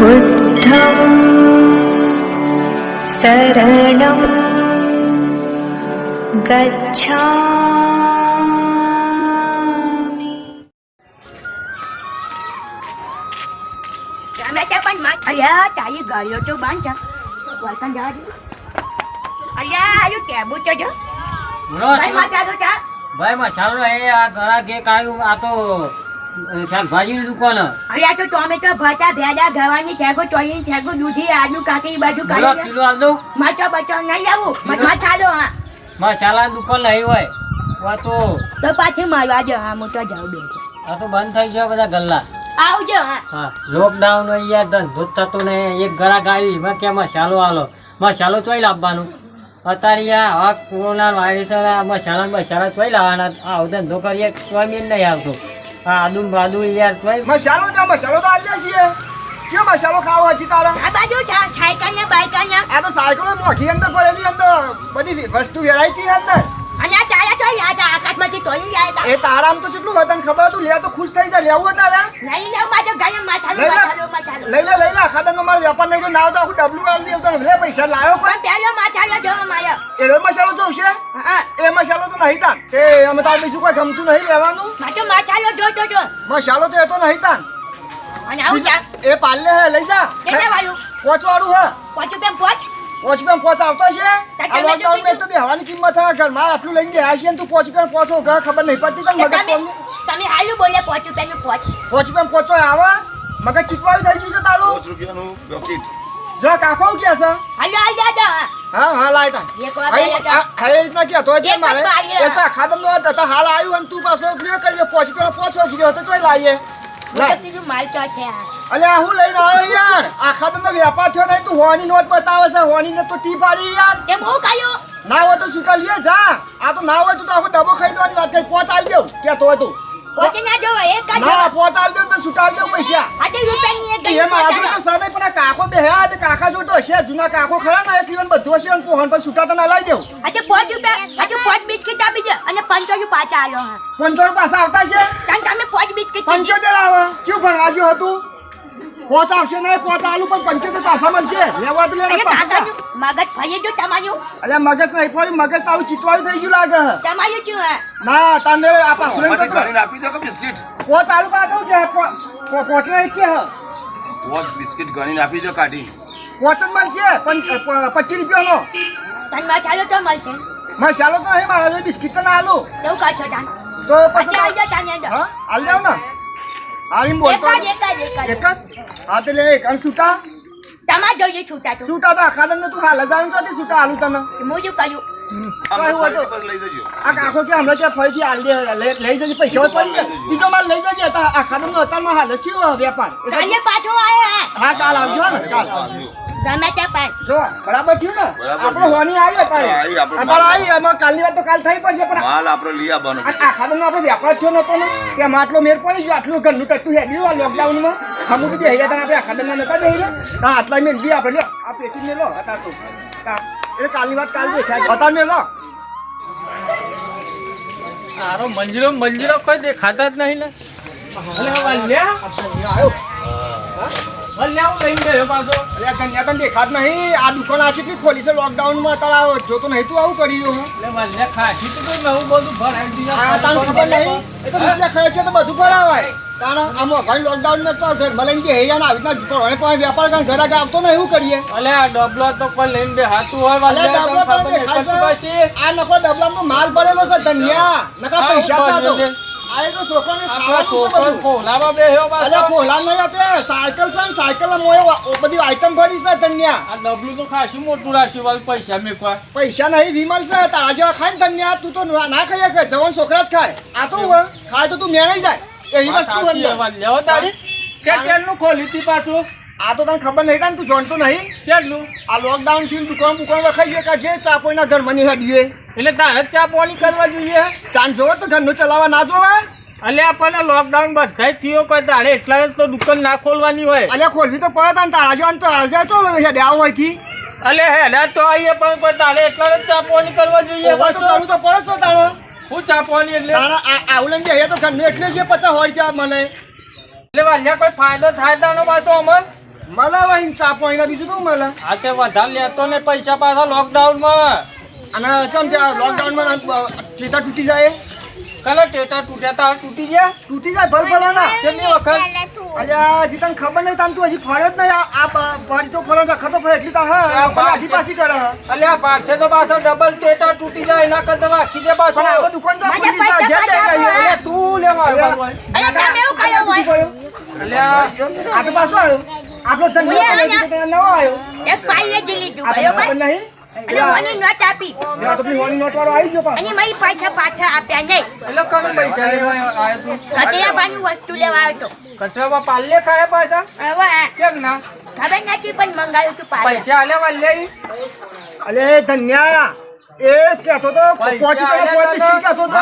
बुद्धं शरणं गच्छामि। અલ્યા તારી ગાડીઓ તો બાંધ છે વળકન જવા દે અલ્યા આયો ટેબુ તો જો ભાઈ માતા તો ચા ભાઈ મસાલો એ આ ઘરા કે કાયું આ તો શાકભાજીની દુકાન અલ્યા તો ટોમેટો ભટા ભેડા ગવાની છેગો ચોઈન છેગો દૂધી આલુ કાકી બાજુ કિલો કાઢી કિલો આલ દઉં માચો બચો નહીં લાવું મઠા ચાલો હા મસાલાની દુકાન નહીં હોય આ તો પાછી મારવા દો હા મોટો જાવ બે આ તો બંધ થઈ ગયા બધા ગલ્લા આવજો હા હા લોકડાઉન યાર ધંધો જ થતો ને એક ગ્રાહક આવી એમાં કે મસાલો આલો મસાલો ચોઈ લાવવાનું અત્યારે આ કોરોના વાયરસ મસાલા ચોઈ લાવવાના આવો ધંધો કરીએ તોય મેં નહીં આવતો આ આદુ બાદુ યાર ચોઈ મસાલો તો આલ્યા છીએ કેમ મસાલો ખાવો હજી તારા આ બાજુ સાયકલ ને બાઈકલ ને આ તો સાયકલો મોઘી અંદર પડેલી અંદર બધી વસ્તુ વેરાયટી અંદર અને આ ચાયા ચોઈ આ આકાશમાંથી તોડી જાય એ તારામ તો કેટલું હતા ખબર તું લે તો ખુશ થઈ જાય લેવું હતા રે નહીં લેવ માજો ગાય માથાલો લઈ લે ખાદાનો મારો વેપાર નહીં જો ના તો આખું ડબલું આલી દેવ તો લે પૈસા લાયો પણ પેલો માથાલો જો માયો એનો મસાલો જોશે હા એ મસાલો તો નહીં તાન તે અમે તાર બીજું કોઈ ગમતું નહીં લેવાનું માથાલો જો મસાલો તો એ તો નહીં તાન અને આવું જા એ પાલે હે લઈ જા કેટલા વાળું પોચવાળું હે પોચું કેમ પોચ પોચ આવતો છે આ લોકડાઉન મેં તો બેહવાની કિંમત હે ઘરમાં આટલું લઈને ગયા છે ને તું પોચો ઘર ખબર નહીં પડતી તને મગજ કોમ તમે હાલું બોલ્યા પોચું પેનું પોચો આવે મગજ ચીકવાયું થઈ ગયું છે તારું 5 રૂપિયાનું પેકેટ જો કાકો કે છે હાલ જા હા લાય તા આ રીતના કે તો જે મારે એ તો ખાદમ નો હતા હાલ આવ્યું અને તું પાછો ઉપયોગ કરી પોચો જીરો તો ચોઈ લાવીએ માલ ચો છે અલ્યા હું લઈને આવ્યો યાર આખા તો વેપાર થયો નહીં તું હોની નોટ બતાવે છે હોની ને તો ટી પાડી યાર કેમ હું કાયો ના હોય તો છૂટા લે જા આ તો ના હોય તો આખો ડબ્બો ખરીદવાની વાત કરી પોચ આલી દેવ કે તો તું પોચે ના જો એક કાજો ના પોચ આલી દેવ તો છૂટા આલી દેવ પૈસા આટે રૂપિયાની એક એ મારા જોડે તો સને પણ કાકો બે હે આ કાકા જોડે તો છે જૂના કાકો ખરા ને એક જીવન બધું છે કોહન પર છૂટા તો ના લાવી દેવ આટે 5 રૂપિયા આટે 5 બિસ્કિટ આપી દે અને 5 પાછા આલો હા 500 પાછા આવતા છે તમે 5 બિસ્કિટ 75 આવે ક્યું ભણવા ગયો હતું પોચ આવશે નહીં પોચ આલુ પણ 75 પાછા મળશે લેવા તો લેવા પાછા મગજ ફરી જો તમારું અલ્યા મગજ નહીં ફરી મગજ તારું ચિતવાયું થઈ ગયું લાગે તમારું શું હે ના તને આ પાછું આમાંથી કાઢીને આપી દો કે બિસ્કિટ પોચ આલુ કા દઉં કે પોચ ને કે પોચ બિસ્કિટ ગણીને આપી દો કાઢી પોચ જ મળશે પણ 25 રૂપિયાનો તન માથાલો તો મળશે મસાલો તો નહીં મારા જો બિસ્કિટ તો ના આલુ કેવું કાચો તાન તો પછી આઈ જા તાન અંદર હા આલ જાવ ને આલીમ બોલતો એક જ એક જ હા તે લે એક અને છૂટા તમાર જોઈએ છૂટા તો છૂટા તો આખા દન તું હાલ જાવ છો તે છૂટા આલુ તને મોજું કર્યું લઈ જજો આ કાકો કે હમણાં કે ફરીથી આલ દે લઈ જજે પૈસા પડી જાય બીજો માલ લઈ જજે આખા દન નો અત્યારમાં હાલ કેવો વેપાર કાલે પાછો આયા હા કાલ આવજો ને કાલ ગમે તે પણ જો બરાબર થયું ને આપણો હોની આવી પાડે આવી એમાં કાલની વાત તો કાલ થઈ પડશે પણ માલ આપણો લઈ આવવાનો આખા દન આપણો વેપાર થયો નતો ને કે માટલો મેર પડી ગયો આટલું ઘરનું ટટ્ટું હેડ્યું આ લોકડાઉનમાં હમું તો બેહ્યા હતા આપણે આખા દન નતા બેહ્યા તા આટલા મેં દી આપણે લ્યો આ પેટી ને લો હતા તો એ કાલની વાત કાલ દેખાય હતા ને લો આરો મંજીરો કોઈ દેખાતા જ નહીં ને આવ્યો લઈને ગયો પાછો અલ્યા ધન્યા તને દેખાત નહીં આ દુકાન આ કેટલી ખોલી છે લોકડાઉનમાં તારા જોતો નહીં તું આવું કરી રહ્યો એટલે મને ખાસી તો નવું બધું ભરાઈ દીધું આ તાને ખબર નહીં એ તો રૂપિયા ખર્ચે તો બધું ભરાવાય તારા આમાં ઘણી લોકડાઉનમાં તો ઘરમાં લઈને બેહ્યા ને આવી રીતના ભણે પણ વેપાર કરે ઘરે આવતો ને એવું કરીએ અલે આ ડબલો તો કોઈ લઈને બેહાતું હોય અલે ડબલો પણ દેખાશે આ નખો ડબલામાં તો માલ ભરેલો છે ધન્યા નકરા પૈસા સાતો આ તો છોકરાને ખાવાનું ખોલામાં બેહ્યો પાછો અલે ખોલા નહીં હતી સાયકલ છે સાયકલમાં મોય બધી આઈટમ ભરી છે ધન્યા આ ડબલું તો ખાસી મોટું રાખ્યું વાળ પૈસા મેકવા પૈસા નહીં વિમલ છે તારા જેવા ખાય ને ધન્યા તું તો ના ખાઈ કે જવાન છોકરા જ ખાય આ તો ખાય તો તું મેળાઈ જાય એવી વસ્તુ લેવો તારી કે ચેલનું ખોલી તી પાછું આ તો તને ખબર નહીં તું જાણતો નહીં ચેલનું આ લોકડાઉન થી દુકાન રખાઈ ગયો કે જે ચાપોઈના ઘરમાં નહીં હેડીએ એટલે તારે જ ચા પાણી કરવા જોઈએ તાન જોવે તો ઘરનું ચલાવવા ના જોવે અલે આપણને લોકડાઉન બધા થયો કોઈ તારે એટલા જ તો દુકાન ના ખોલવાની હોય અલ્યા ખોલવી તો પડે તાન તારા જેવા તો આજે ચો હેડ્યા હોય થી અલે હેડા તો આવીએ પણ કોઈ તારે એટલા જ ચા પાણી કરવા જોઈએ તો કરું તો પડે તો તારે હું ચા પાણી એટલે તારા આવું લઈને તો ઘરનું એટલે છે 50 હોય ત્યાં મળે એટલે વાલ્યા કોઈ ફાયદો થાય તાનો પાછો અમર મળે ભાઈ ચા પાણીના બીજું તો મળે આ તે વધારે લેતો ને પૈસા પાછા લોકડાઉનમાં અને ચમ કે લોકડાઉનમાં ટેટા તૂટી જાય કલા ટેટા તૂટ્યા તા તૂટી ગયા તૂટી જાય ભલ ભલાના છેલ્લી વખત અલ્યા હજી તને ખબર નહીં તાન તું હજી ફળ્યો જ નહીં આ ફળી તો ફળો રખતો ફળે એટલી તાર હા લોકોને આધી પાછી કરે હા અલ્યા પાછે તો પાછા ડબલ ટેટા તૂટી જાય એના કરતા વાખી દે પાછો પણ આ દુકાન તો મને ખુલ્લી છે પૈસા જેમ લઈ અલ્યા તું લેવા આવ્યો હોય. અરે તમે એવું કર્યું હોય અલ્યા આ તો પાછો આવ્યો આપણો ધંધો નવો આવ્યો એક પાલે જ લીધું કયો ખબર ભાઈ નહીં અને મને નોટ આપી આ તો પેલી હોની નોટ વાળો આવી ગયો પાછો અને મારી પૈસા પાછા આપ્યા નહીં એટલે કને પૈસા લેવા આવ્યો તું કટિયાબાની વસ્તુ લેવા આવ્યો તો કચરામાં પાલ્લે ખાયા પાછા હવે કેમ ના ખબર નથી પણ મંગાવ્યું તું પાલે પૈસા આલ્યા વાલ્યા અલે ધન્યા એ કહેતો તો પહોંચી પેલા બિસ્કિટ કહેતો તો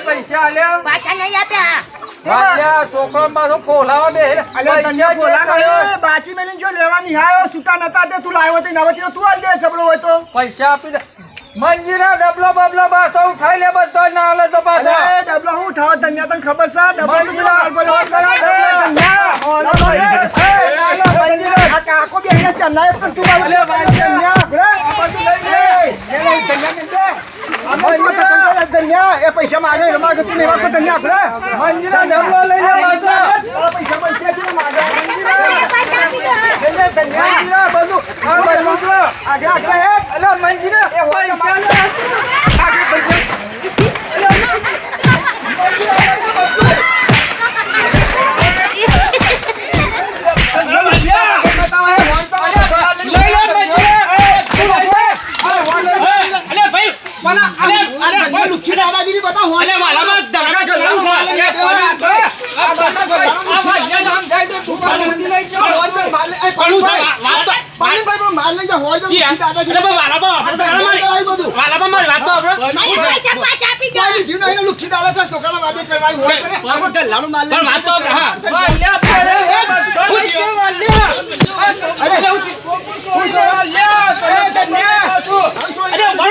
પૈસા આલ્યા પાછા નહીં આપ્યા વાલ્યા છોકરો પાછો ખોલાવા બે અલે ધન્યા બોલા ગયો બાચી મેલીને જો લેવા નિહાયો સુતા નતા તે તું લાવ્યો તો નવતી તું આલ દે છબડો હોય તો પૈસા આપી દે મંજીરા ડબલો બબલો પાછો ઉઠાઈ લે બધો ના આલે તો પાછો અરે ડબલો હું ઉઠાવ ધન્યા તને ખબર છે ડબલો આ કાકો બે અહીંયા ચન્નાઈ પણ તું અલે ધન્યા એ પૈસા માગે માગે તું લેવા તો ધન્યા આપણે મંજીરા ડબલો લઈ લે પાછો પૈસા પૈસા છે માગે પાછા આપી દો ધન્યા બધું આગળ આગળ હે અલે મંજીરા પૈસા લે આગળ પૈસા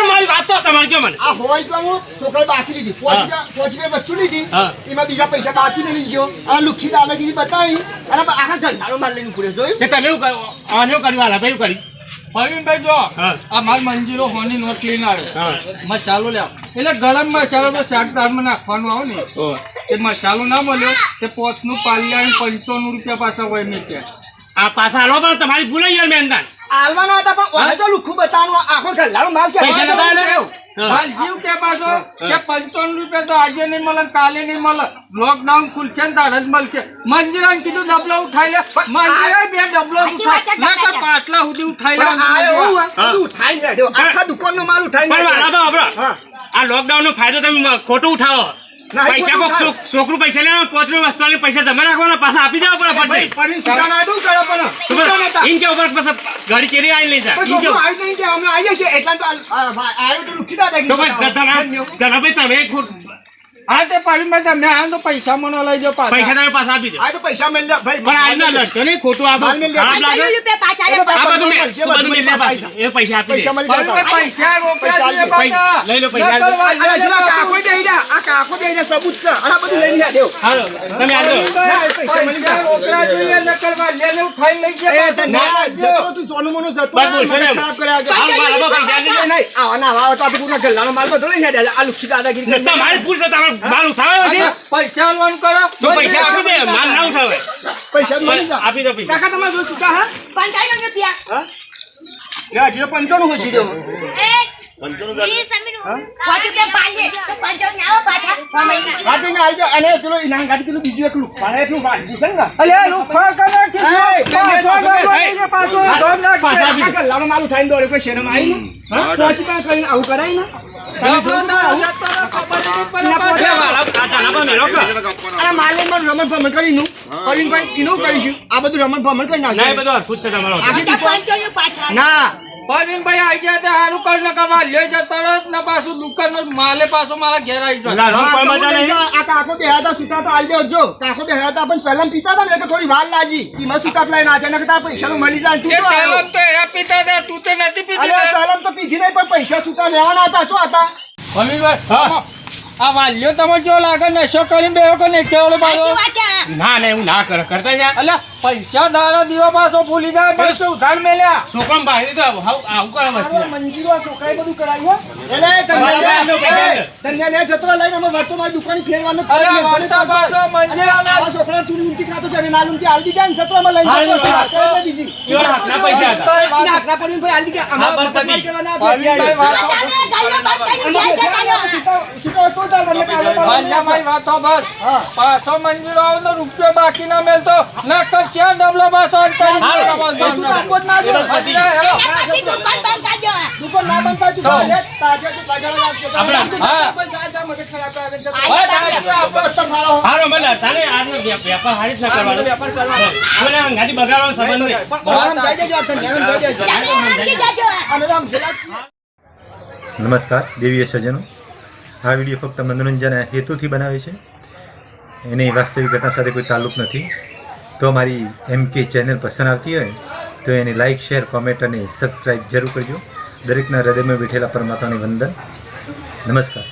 મારી પૈસા પાછા આપી દો વસ્તુ લીધી એમાં બીજા પૈસા બાકી લઈ ગયો અને લુખી દાદાગીરી બતાવી અને આખા ગંધારો માલ લઈને પૂરે જોયું પ્રવીણભાઈ જો આ માર મંજીરો હોની નોટ લઈને આવ્યો મસાલો લ્યા એટલે ગરમ મસાલો તો શાકદારમાં નાખવાનું આવે ને એ મસાલો ના મળ્યો તે પોચનું પાલિયા 95 રૂપિયા પાછા હોય મેં ત્યાં આ પાછા આલો પણ તમારી ભૂલ યાર મેં અંદાજ આલવાના હતા પણ ઓને તો લુખું બતાવવાનું આખો ગંધારો માલ કે પૈસા નતા આલ્યા? હાલ જીવ કે પાછો કે 95 રૂપિયા તો આજે નહીં મળે કાલે નહીં મળે લોકડાઉન ખુલશે ને તારે જ મળશે મંજીરાને કીધું ડબલો ઉઠાઈ લે મંજીરા બે ડબલો ઉઠાઈ ના તો પાટલા સુધી ઉઠાઈ લે ઉઠાઈ લેડ્યો આખા દુકાનનો માલ ઉઠાઈ પણ લેડ્યો. વાલા બાબરા આ લોકડાઉન નો ફાયદો તમે ખોટો ઉઠાવો પૈસા કોક છોકરું પૈસા લેવા પોતરી વસ્તુ આલી પૈસા જમા રાખવાના પાછા આપી દેવા પડે પણ સુતા ના દઉં કરે પણ સુતા નતા. ઇન કે ઉપર પાછા ગાડી ચેરી આવી લઈ જાય પણ છોકરું આવી નહીં કે હમણાં આવીએ છીએ એટલા તો આવ્યો તો લુખી દાદાગીરી બતાવો. જનાભાઈ તમે એક ફૂટ હા તે પ્રવીણભાઈ તમે આમ તો પૈસા મને લઈ જાઓ પૈસા પાછા તમે પાછા આપી દો આ તો પૈસા મેળ લે ભાઈ પણ આજના લડશો નહીં ખોટું આ માલ મેલ દે. ખરાબ લાગે 500 રૂપિયા પાછા એ તો આપ્યા. આ બધું મેં મળશે, બધું મેં લે પૈસા પાછું. એ પૈસા આપી પૈસા દે મળી જાય પ્રવીણભાઈ પૈસા રોકડા જોઈએ પાછા લઈ લો પૈસા. નકલ વાળા અરે જો આ કાકો દે જા આ કાકો દે જા સબૂત છે અને આ બધું લઈને જા દેવ હાલો તમે આલો ના, એ પૈસા મળી પૈસા જાય. રોકડા જોઈએ નકલ વાળાને ઉઠાઈ લઈ એ ગયા તને ના જતો તું સોનું મોનું જતો બસ બોલશો ને. ખરાબ કર્યા આગળ. હાલ મારા બાપા પૈસા નહીં, નહીં, આવા ના આવા તો આપણે પૂરા ગલ્લાનો માલ બધો લઈ જા આ લુખી દાદાગીરી કરીને. તમારી ભૂલ છે તમારે માલ ઉઠાવ્યો છે પૈસા આલવાનું કરો તો પૈસા આપી દે માલ ના ઉઠાવે પૈસા મળી જા આપી દો પૈસા કાકા તમારે જો સુતા હા 55 રૂપિયા યા જીરો 95 હોજી દેવો રૂપિયા પાલે તો 55 ના આવો પાછા 6 મહિના ગાડી ને આવી જાય અને પેલો ઇનામ ગાડી પેલું બીજું એકલું પાડે એટલું વાંચી છે ને અલે લુખા કને કે પાછો દોડ નાખ પાછા આપી દે. આ ગલ્લાનો માલ ઉઠાઈને દોડે કોઈ શરમ આવી ને હા પહોંચી કાં કરીને આવું કરાય ને એ વાલા આ જનાભા મેલો કે આ માલ લઈને મારું રમણ ભમણ કરીનું પ્રવીણભાઈ એનું કરીશું આ બધું રમણ ભમણ કરી ના એ નાખ્યું બધો અદ્ભુત છે તમારો આખી દુકાન 55 પાછા ના પરવીનભાઈ આવી ગયા તે હારું કર ન કરવા લઈ જતો રત ને પાછું દુકાન માલે પાછો મારા ઘેર આવી જાય ના રોક કોઈ મજા નહીં આ કાકો બેહ્યા હતા સુતા તો આલ દેજો કાકો બેહ્યા હતા પણ ચલમ પીતા હતા ને એટલે થોડી વાર લાગી એમાં સુતા પ્લાય ના તેને તાર પૈસા તો મળી જાય તું એ તો આવ્યો. ચાલમ તો એરા પીતા હતા તું તે નથી અરે પીતી ચલમ તો પીધી નહીં પણ પૈસા સુતા લેવાના હતા શું હતા પરવીનભાઈ આ વાલ્યો તમે જો લાગે નશો કરીને બેહો કે નહીં કેવડો પાછો સાચી વાત છે. ના ને હું ના કરતા જા અલ્યા પૈસા દાડા દીવા પાછો ભૂલી જાય પણ શું ઉધાર મેલ્યા છોકરા ભાઈ તો આવું કરે વસ્તુ મંજીરો આ છોકરાએ બધું કરાવ્યું હો. ધન્ય લે જતરો લઈને અમે વર્તો મારી દુકાને ફેરવાનું અરે વાંચા પાછો મંજીરાના આ છોકરા તું ઊંટી ખાતો છે હવે ના ઊંટી હાલ દીધા ને જતરો માં લઈને હાલ જતો. દીધા. આ બીજી એવા હાથના પૈસા હતા બાકી હાથના પડીને ભાઈ હાલ દીધા હા, અમારા બસ પૈસા કરવાના ભાઈ, આપણે ભાઈ, ગાડીઓ બંધ કરી જાય છે, ગાડીઓ. છૂટો તો ચાલ મને કાલે ભાઈ મારી વાતો બસ હા. પાછો મંજીરો આવે તો રૂપિયો બાકી ના મેલતો ના કર ચાર ડબલો પાછો અંતરી તું તો આપો જ ના જો. એના પછી દુકાન બંધ કરજો. દુકાન ના બનતા તું તો લે તાજા તો તાજા આવશે હા. કોઈ સાચા મગજ ખરાબ આવે છે હા, પત્તર મારો હારો મને તને આજનો વેપાર હારી જ ના કરવાનો વેપાર કરવાનો મને અંગાથી બગાડવાનો સંબંધ નહીં પણ આમ જઈ દેજો આ ધન્ય જઈ દેજો તમે સમજી જાજો. અમે તો આમ છેલ્લા નમસ્કાર દેવીય સજ્જનો આ વિડીયો ફક્ત મનોરંજન હેતુથી બનાવે છે એની વાસ્તવિક ઘટના સાથે કોઈ તાલ્લુક નથી તો મારી MK ચેનલ પસંદ આવતી હોય તો એને લાઇક શેર કોમેન્ટ અને સબસ્ક્રાઈબ જરૂર કરજો દરેકના હૃદયમાં બેઠેલા પરમાત્માને વંદન નમસ્કાર.